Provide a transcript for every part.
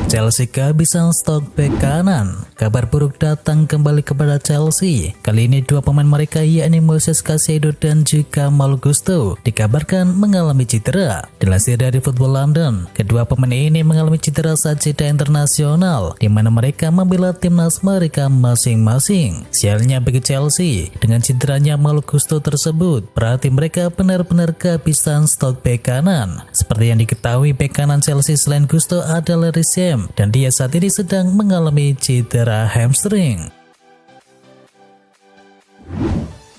Chelsea kehabisan stok bek kanan. Kabar buruk datang kembali kepada Chelsea. Kali ini dua pemain mereka yakni Moises Caicedo dan juga Malo Gusto dikabarkan mengalami cedera. Dilansir dari Football London, kedua pemain ini mengalami cedera saat jeda internasional di mana mereka membela timnas mereka masing-masing. Sialnya bagi Chelsea, dengan cederanya Malo Gusto tersebut, berarti mereka benar-benar kehabisan stok bek kanan. Seperti yang diketahui, bek kanan Chelsea selain Gusto adalah Sam, dan dia saat ini sedang mengalami cedera hamstring.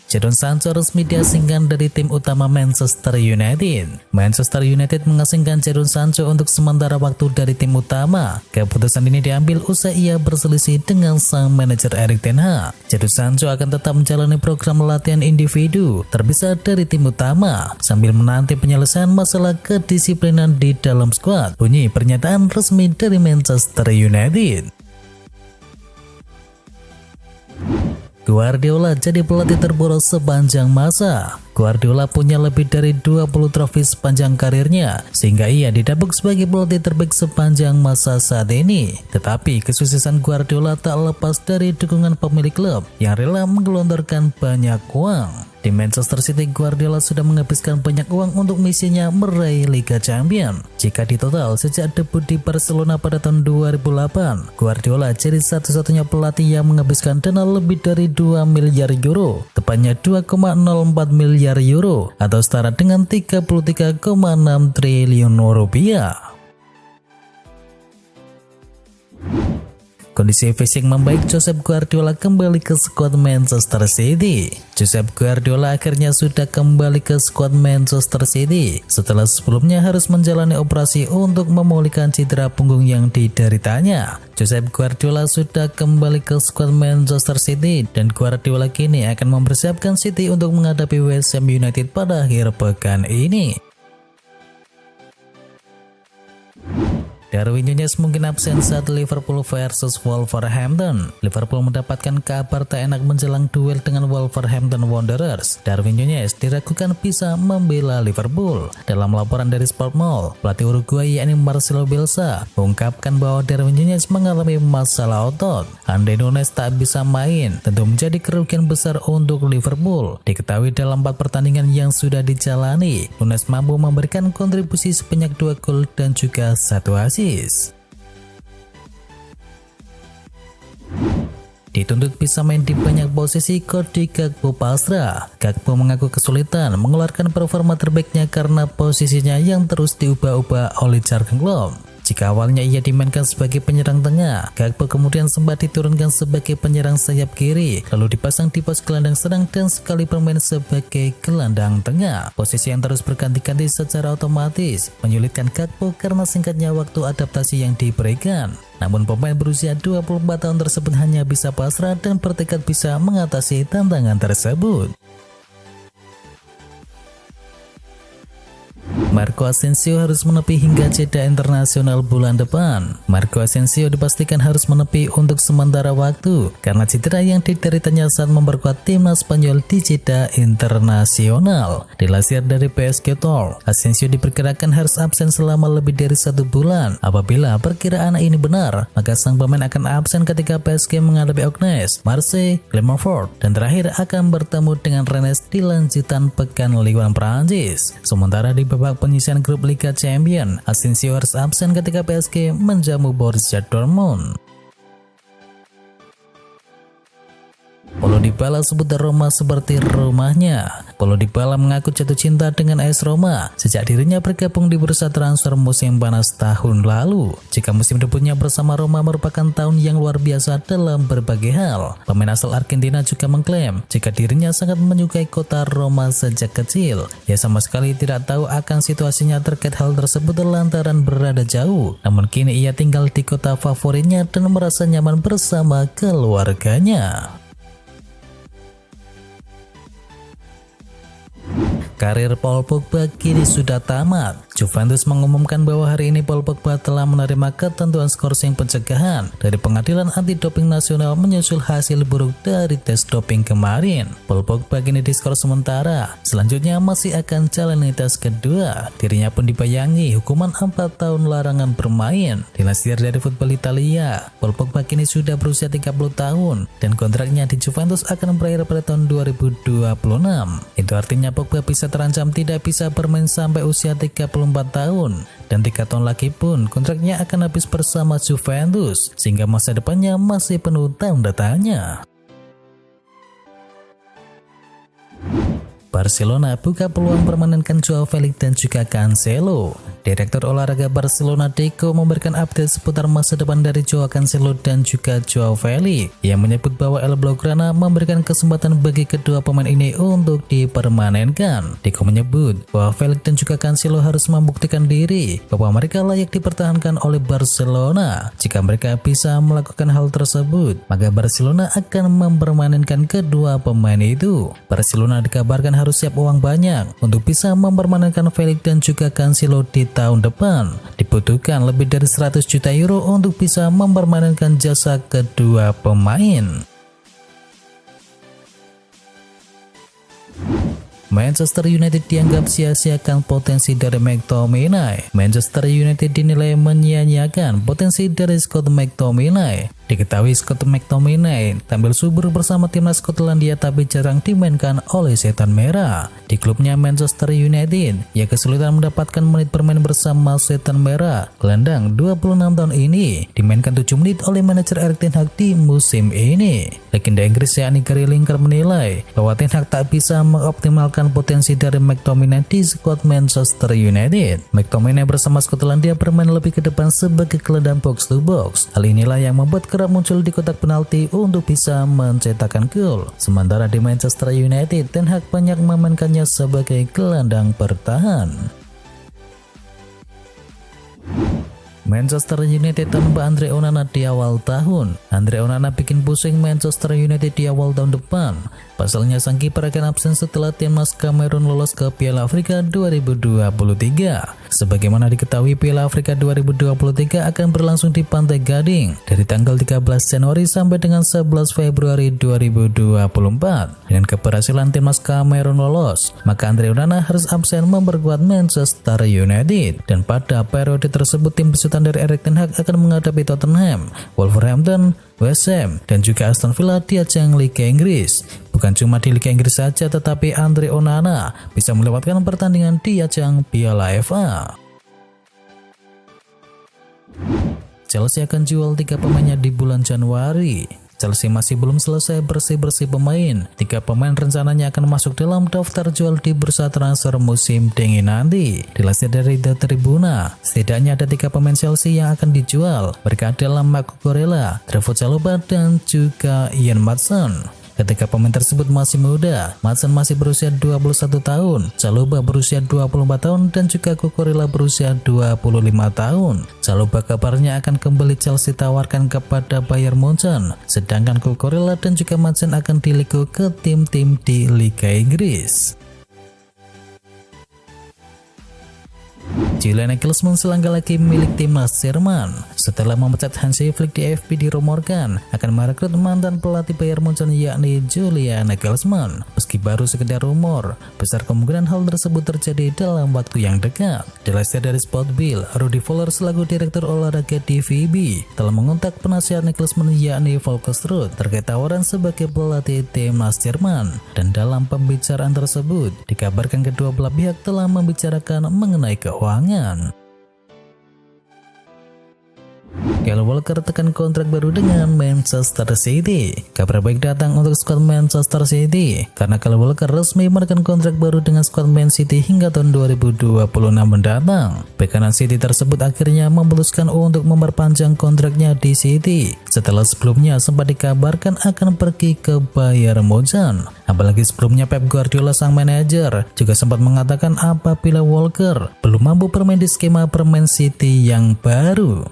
Jadon Sancho resmi diasingkan dari tim utama Manchester United. Manchester United mengasingkan Jadon Sancho untuk sementara waktu dari tim utama. Keputusan ini diambil usai ia berselisih dengan sang manajer Erik ten Hag. Jadon Sancho akan tetap menjalani program latihan individu terpisah dari tim utama sambil menanti penyelesaian masalah kedisiplinan di dalam skuad. Bunyi pernyataan resmi dari Manchester United. Guardiola jadi pelatih terburuk sepanjang masa. Guardiola punya lebih dari 20 trofi sepanjang karirnya, sehingga ia didapuk sebagai pelatih terbaik sepanjang masa saat ini. Tetapi kesuksesan Guardiola tak lepas dari dukungan pemilik klub yang rela menggelontorkan banyak uang. Di Manchester City, Guardiola sudah menghabiskan banyak uang untuk misinya meraih Liga Champions. Jika ditotal sejak debut di Barcelona pada tahun 2008, Guardiola jadi satu-satunya pelatih yang menghabiskan dana lebih dari 2 miliar euro, tepatnya 2,04 miliar euro atau setara dengan 33,6 triliun rupiah. Kondisi fisik membaik Josep Guardiola kembali ke skuad Manchester City. Josep Guardiola akhirnya sudah kembali ke skuad Manchester City setelah sebelumnya harus menjalani operasi untuk memulihkan cedera punggung yang dideritanya. Josep Guardiola sudah kembali ke skuad Manchester City dan Guardiola kini akan mempersiapkan City untuk menghadapi West Ham United pada akhir pekan ini. Darwin Núñez mungkin absen saat Liverpool versus Wolverhampton. Liverpool mendapatkan kabar tak enak menjelang duel dengan Wolverhampton Wanderers. Darwin Núñez diragukan bisa membela Liverpool. Dalam laporan dari Sportmall, pelatih Uruguay yakni Marcelo Bielsa mengungkapkan bahwa Darwin Núñez mengalami masalah otot. Andai Núñez tak bisa main, tentu menjadi kerugian besar untuk Liverpool. Diketahui dalam 4 pertandingan yang sudah dijalani, Núñez mampu memberikan kontribusi sebanyak 2 gol dan juga 1 assist. Dituntut bisa main di banyak posisi, Cody Gakpo pasrah. Gakpo mengaku kesulitan mengeluarkan performa terbaiknya karena posisinya yang terus diubah-ubah oleh Jurgen Klopp. Jika awalnya ia dimainkan sebagai penyerang tengah, Gakpo kemudian sempat diturunkan sebagai penyerang sayap kiri, lalu dipasang di pos gelandang serang dan sekali bermain sebagai gelandang tengah. Posisi yang terus berganti-ganti secara otomatis menyulitkan Gakpo karena singkatnya waktu adaptasi yang diberikan. Namun pemain berusia 24 tahun tersebut hanya bisa pasrah dan bertekad bisa mengatasi tantangan tersebut. Marco Asensio harus menepi hingga jeda internasional bulan depan. Marco Asensio dipastikan harus menepi untuk sementara waktu karena cedera yang dideritanya saat memperkuat timnas Spanyol di jeda internasional. Dilansir dari PSG Talk, Asensio diperkirakan harus absen selama lebih dari 1 bulan. Apabila perkiraan ini benar, maka sang pemain akan absen ketika PSG menghadapi Auxerre, Marseille, Clermont, dan terakhir akan bertemu dengan Rennes di lanjutan pekan Ligue 1 Prancis. Sementara di babak penyisihan grup Liga Champions, Asensio harus absen ketika PSG menjamu Borussia Dortmund. Paulo Dybala sebut Roma seperti rumahnya. Paulo Dybala mengaku jatuh cinta dengan AS Roma sejak dirinya bergabung di bursa transfer musim panas tahun lalu. Jika musim debutnya bersama Roma merupakan tahun yang luar biasa dalam berbagai hal. Pemain asal Argentina juga mengklaim jika dirinya sangat menyukai kota Roma sejak kecil. Ia sama sekali tidak tahu akan situasinya terkait hal tersebut lantaran berada jauh. Namun kini ia tinggal di kota favoritnya dan merasa nyaman bersama keluarganya. Karir Paul Pogba kini sudah tamat. Juventus mengumumkan bahwa hari ini Paul Pogba telah menerima ketentuan skorsing pencegahan dari Pengadilan Anti Doping Nasional menyusul hasil buruk dari tes doping kemarin. Paul Pogba kini diskors sementara, selanjutnya masih akan jalani tes kedua. Dirinya pun dibayangi hukuman 4 tahun larangan bermain. Dilansir dari Football Italia, Paul Pogba kini sudah berusia 30 tahun dan kontraknya di Juventus akan berakhir pada tahun 2026. Itu artinya Pogba bisa terancam tidak bisa bermain sampai usia 34 tahun, dan 3 tahun lagi pun kontraknya akan habis bersama Juventus, sehingga masa depannya masih penuh tanda tanya. Barcelona buka peluang permanenkan Joao Felix dan juga Cancelo. Direktur olahraga Barcelona Deco memberikan update seputar masa depan dari Joao Cancelo dan juga Joao Felix. Ia menyebut bahwa El Blaugrana memberikan kesempatan bagi kedua pemain ini untuk dipermanenkan. Deco menyebut bahwa Felix dan juga Cancelo harus membuktikan diri bahwa mereka layak dipertahankan oleh Barcelona. Jika mereka bisa melakukan hal tersebut, maka Barcelona akan mempermanenkan kedua pemain itu. Barcelona dikabarkan harus siap uang banyak untuk bisa mempermanenkan Felix dan juga Cancelo di tahun depan. Dibutuhkan lebih dari 100 juta euro untuk bisa mempermanenkan jasa kedua pemain. Manchester United dianggap sia-siakan potensi dari McTominay. Manchester United dinilai menyia-nyiakan potensi dari Scott McTominay. Diketahui Scott McTominay tampil subur bersama timnas Skotlandia tapi jarang dimainkan oleh Setan Merah. Di klubnya Manchester United, ia kesulitan mendapatkan menit bermain bersama Setan Merah. Gelandang 26 tahun ini dimainkan 7 menit oleh manajer Erik ten Hag di musim ini. Legenda Inggris yakni Gary Lineker menilai bahwa Ten Hag tak bisa mengoptimalkan potensi dari McTominay di skuad Manchester United. McTominay bersama Skotlandia bermain lebih ke depan sebagai gelandang box to box. Hal inilah yang membuat kerap muncul di kotak penalti untuk bisa mencetakkan gol. Sementara di Manchester United, Ten Hag banyak memainkannya sebagai gelandang bertahan. Manchester United tanpa Andre Onana di awal tahun. Andre Onana bikin pusing Manchester United di awal tahun depan. Pasalnya sang kiper akan absen setelah timnas Kamerun lolos ke Piala Afrika 2023. Sebagaimana diketahui, Piala Afrika 2023 akan berlangsung di Pantai Gading dari tanggal 13 Januari sampai dengan 11 Februari 2024. Dengan keberhasilan timnas Kamerun lolos, maka Andre Onana harus absen memperkuat Manchester United. Dan pada periode tersebut tim besutan dari Erik ten Hag akan menghadapi Tottenham, Wolverhampton, West Ham, dan juga Aston Villa di ajang Liga Inggris. Bukan cuma di Liga Inggris saja, tetapi Andre Onana bisa melewatkan pertandingan di ajang Piala FA. Chelsea akan jual 3 pemainnya di bulan Januari. Chelsea masih belum selesai bersih-bersih pemain. 3 pemain rencananya akan masuk dalam daftar jual di bursa transfer musim dingin nanti. Dilansir dari The Tribuna, setidaknya ada 3 pemain Chelsea yang akan dijual. Mereka adalah Marco Corella, Trevoh Chalobah, dan juga Ian Maatsen. Ketika pemain tersebut masih muda, Maatsen masih berusia 21 tahun, Chalobah berusia 24 tahun, dan juga Cucurella berusia 25 tahun. Chalobah kabarnya akan kembali Chelsea tawarkan kepada Bayern Munchen, sedangkan Cucurella dan juga Maatsen akan dilego ke tim-tim di Liga Inggris. Julian Nagelsmann selangkah lagi milik timnas Jerman. Setelah memecat Hansi Flick di AFP, dirumorkan akan merekrut mantan pelatih Bayern Munchen yakni Julian Nagelsmann. Meski baru sekedar rumor, besar kemungkinan hal tersebut terjadi dalam waktu yang dekat. Dilansir dari Sportbill, Rudi Voller selaku direktur olahraga di VB telah mengontak penasihat Nagelsmann yakni Volker Struth terkait tawaran sebagai pelatih timnas Jerman. Dan dalam pembicaraan tersebut, dikabarkan kedua belah pihak telah membicarakan mengenai keuangan. Kyle Walker tekan kontrak baru dengan Manchester City. Kabar baik datang untuk skuad Manchester City karena Kyle Walker resmi menekan kontrak baru dengan skuad Man City hingga tahun 2026 mendatang. Bek kanan City tersebut akhirnya memutuskan untuk memperpanjang kontraknya di City setelah sebelumnya sempat dikabarkan akan pergi ke Bayern Munchen. Apalagi sebelumnya Pep Guardiola sang manajer juga sempat mengatakan apabila Walker belum mampu bermain di skema permain City yang baru.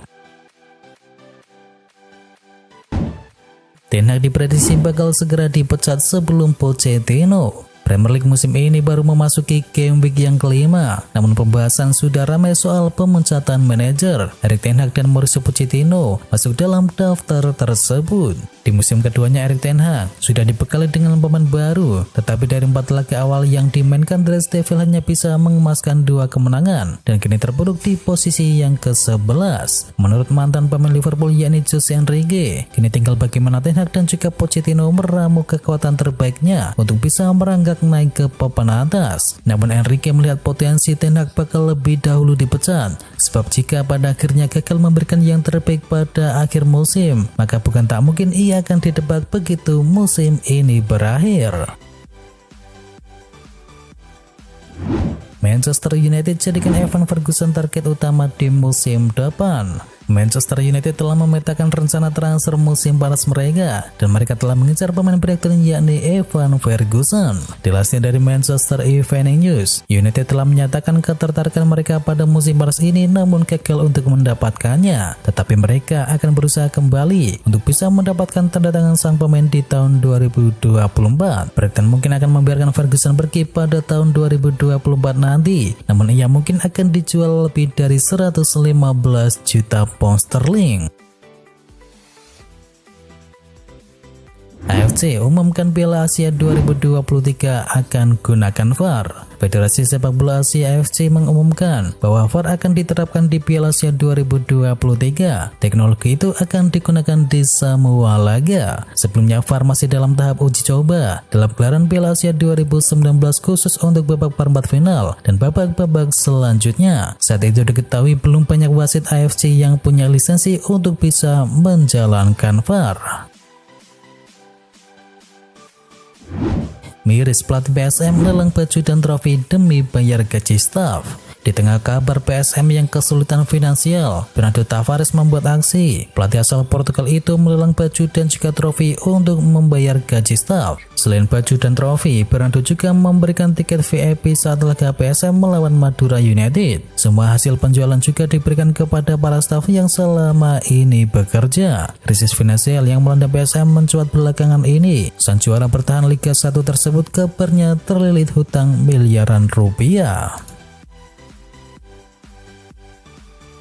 Ten Hag diprediksi bakal segera dipecat sebelum Pochettino. Premier League musim ini baru memasuki game week yang kelima, namun pembahasan sudah ramai soal pemecatan manajer. Erik ten Hag dan Mauricio Pochettino masuk dalam daftar tersebut. Di musim keduanya Erik ten Hag sudah dibekali dengan pemain baru, tetapi dari 4 laga awal yang dimainkan The Red Devils hanya bisa mengemaskan 2 kemenangan dan kini terpuruk di posisi yang ke-11. Menurut mantan pemain Liverpool yakni Jose Enrique, kini tinggal bagaimana ten Hag dan juga Pochettino meramu kekuatan terbaiknya untuk bisa merangkak naik ke papan atas. Namun Enrique melihat potensi ten Hag bakal lebih dahulu dipecat, sebab jika pada akhirnya gagal memberikan yang terbaik pada akhir musim, maka bukan tak mungkin ia akan didebak begitu musim ini berakhir. Manchester United jadikan Evan Ferguson target utama di musim depan. Manchester United telah memetakan rencana transfer musim panas mereka dan mereka telah mengincar pemain direktur yakni Evan Ferguson. Dilansir dari Manchester Evening News, United telah menyatakan ketertarikan mereka pada musim panas ini namun gagal untuk mendapatkannya. Tetapi mereka akan berusaha kembali untuk bisa mendapatkan tanda tangan sang pemain di tahun 2024. Brighton mungkin akan membiarkan Ferguson pergi pada tahun 2024 nanti, namun ia mungkin akan dijual lebih dari 115 juta pound sterling. AFC umumkan Piala Asia 2023 akan gunakan VAR. Federasi Sepak Bola Asia AFC mengumumkan bahwa VAR akan diterapkan di Piala Asia 2023. Teknologi itu akan digunakan di semua laga. Sebelumnya VAR masih dalam tahap uji coba dalam gelaran Piala Asia 2019 khusus untuk babak perempat final dan babak-babak selanjutnya. Saat itu diketahui belum banyak wasit AFC yang punya lisensi untuk bisa menjalankan VAR. Miris pelatih PSM lelang baju dan trofi demi bayar gaji staf. Di tengah kabar PSM yang kesulitan finansial, Bernardo Tavares membuat aksi. Pelatih asal Portugal itu melelang baju dan juga trofi untuk membayar gaji staf. Selain baju dan trofi, Bernardo juga memberikan tiket VIP saat laga PSM melawan Madura United. Semua hasil penjualan juga diberikan kepada para staf yang selama ini bekerja. Krisis finansial yang melanda PSM mencuat belakangan ini. Sang juara bertahan Liga 1 tersebut kabarnya terlilit hutang miliaran rupiah.